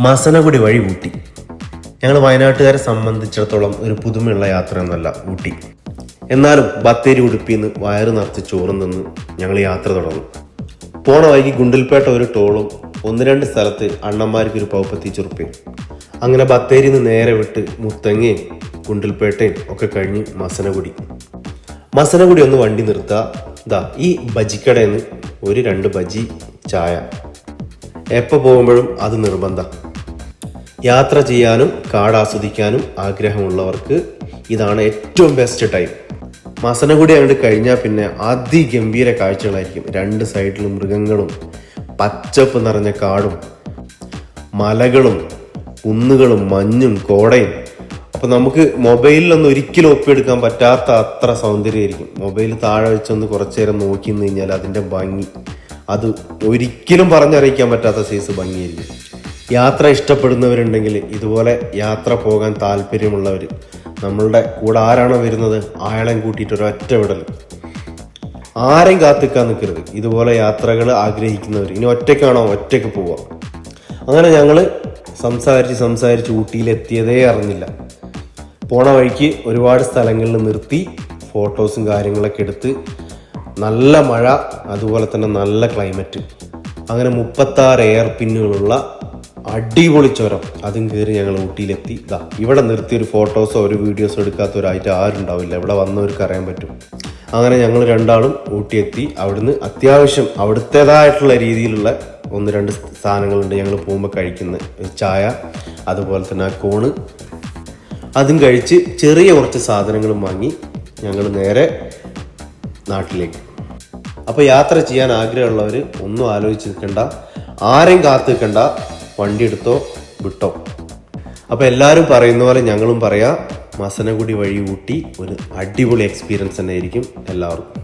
മസനഗുഡി വഴി ഊട്ടി. ഞങ്ങൾ വയനാട്ടുകാരെ സംബന്ധിച്ചിടത്തോളം ഒരു പുതുമയുള്ള യാത്രയൊന്നുമല്ല ഊട്ടി. എന്നാലും ബത്തേരി ഉടുപ്പിന്ന് വയറ് നിറച്ച് ചോറും നിന്ന് ഞങ്ങൾ യാത്ര തുടർന്നു. പോണ വൈകി ഗുണ്ടിൽപേട്ട ഒരു ടോളും 1-2 സ്ഥലത്ത് അണ്ണന്മാർക്ക് ഒരു പൗപ്പത്തി ചുറുപ്പയും. അങ്ങനെ ബത്തേരിയിൽ നിന്ന് നേരെ വിട്ട് മുത്തങ്ങയും ഗുണ്ടിൽപേട്ടയും ഒക്കെ കഴിഞ്ഞ് മസനഗുഡി ഒന്ന് വണ്ടി നിർത്തുക. ഈ ബജിക്കടയിൽ നിന്ന് 1-2 ബജി ചായ. എപ്പോൾ പോകുമ്പോഴും അത് നിർബന്ധം. യാത്ര ചെയ്യാനും കാട് ആസ്വദിക്കാനും ആഗ്രഹമുള്ളവർക്ക് ഇതാണ് ഏറ്റവും ബെസ്റ്റ് ടൈം. മസനഗുഡി അങ്ങോട്ട് കഴിഞ്ഞാൽ പിന്നെ അതിഗംഭീര കാഴ്ചകളായിരിക്കും. 2 സൈഡിലും മൃഗങ്ങളും പച്ചപ്പ് നിറഞ്ഞ കാടും മലകളും കുന്നുകളും മഞ്ഞും കോടയും. അപ്പം നമുക്ക് മൊബൈലിലൊന്നും ഒരിക്കലും ഒപ്പിയെടുക്കാൻ പറ്റാത്ത അത്ര സൗന്ദര്യമായിരിക്കും. മൊബൈൽ താഴെ വെച്ചൊന്ന് കുറച്ചു നേരം നോക്കി നിന്ന് കഴിഞ്ഞാൽ അതിൻ്റെ ഭംഗി അത് ഒരിക്കലും പറഞ്ഞറിയിക്കാൻ പറ്റാത്ത സൈസ് ഭംഗിയായിരിക്കും. യാത്ര ഇഷ്ടപ്പെടുന്നവരുണ്ടെങ്കിൽ, ഇതുപോലെ യാത്ര പോകാൻ താല്പര്യമുള്ളവർ, നമ്മളുടെ കൂടെ ആരാണോ വരുന്നത് അയാളെയും കൂട്ടിയിട്ട് ഒരൊറ്റ വിടൽ. ആരെയും കാത്തിക്കാൻ നിൽക്കരുത്. ഇതുപോലെ യാത്രകൾ ആഗ്രഹിക്കുന്നവർ ഇനി ഒറ്റയ്ക്കാണോ ഒറ്റയ്ക്ക് പോവാം. അങ്ങനെ ഞങ്ങൾ സംസാരിച്ച് ഊട്ടിയിലെത്തിയതേ അറിഞ്ഞില്ല. പോണ വഴിക്ക് ഒരുപാട് സ്ഥലങ്ങളിൽ നിർത്തി ഫോട്ടോസും കാര്യങ്ങളൊക്കെ എടുത്ത്. നല്ല മഴ, അതുപോലെ തന്നെ നല്ല ക്ലൈമറ്റ്. അങ്ങനെ 36 എയർ പിന്നുകളുള്ള അടിപൊളി ചുരം, അതും കയറി ഞങ്ങൾ ഊട്ടിയിലെത്തി. ഇവിടെ നിർത്തി ഒരു ഫോട്ടോസോ ഒരു വീഡിയോസോ എടുക്കാത്തവരായിട്ട് ആരും ഉണ്ടാവില്ല. ഇവിടെ വന്നവർക്ക് അറിയാൻ പറ്റും. അങ്ങനെ ഞങ്ങൾ രണ്ടാളും ഊട്ടിയെത്തി. അവിടുന്ന് അത്യാവശ്യം അവിടുത്തേതായിട്ടുള്ള രീതിയിലുള്ള 1-2 സാധനങ്ങളുണ്ട് ഞങ്ങൾ പോകുമ്പോൾ കഴിക്കുന്ന ചായ, അതുപോലെ തന്നെ കോണ്, അതും കഴിച്ച് ചെറിയ കുറച്ച് സാധനങ്ങളും വാങ്ങി ഞങ്ങൾ നേരെ നാട്ടിലേക്ക്. അപ്പോൾ യാത്ര ചെയ്യാൻ ആഗ്രഹമുള്ളവർ ഒന്നും ആലോചിച്ച് നിൽക്കണ്ട, ആരെയും കാത്തു നിൽക്കണ്ട, വണ്ടി എടുത്തോ വിട്ടോ. അപ്പോൾ എല്ലാവരും പറയുന്ന പോലെ ഞങ്ങളും പറയാം, മസനഗുഡി വഴി ഊട്ടി ഒരു അടിപൊളി എക്സ്പീരിയൻസ് തന്നെ ആയിരിക്കും എല്ലാവർക്കും.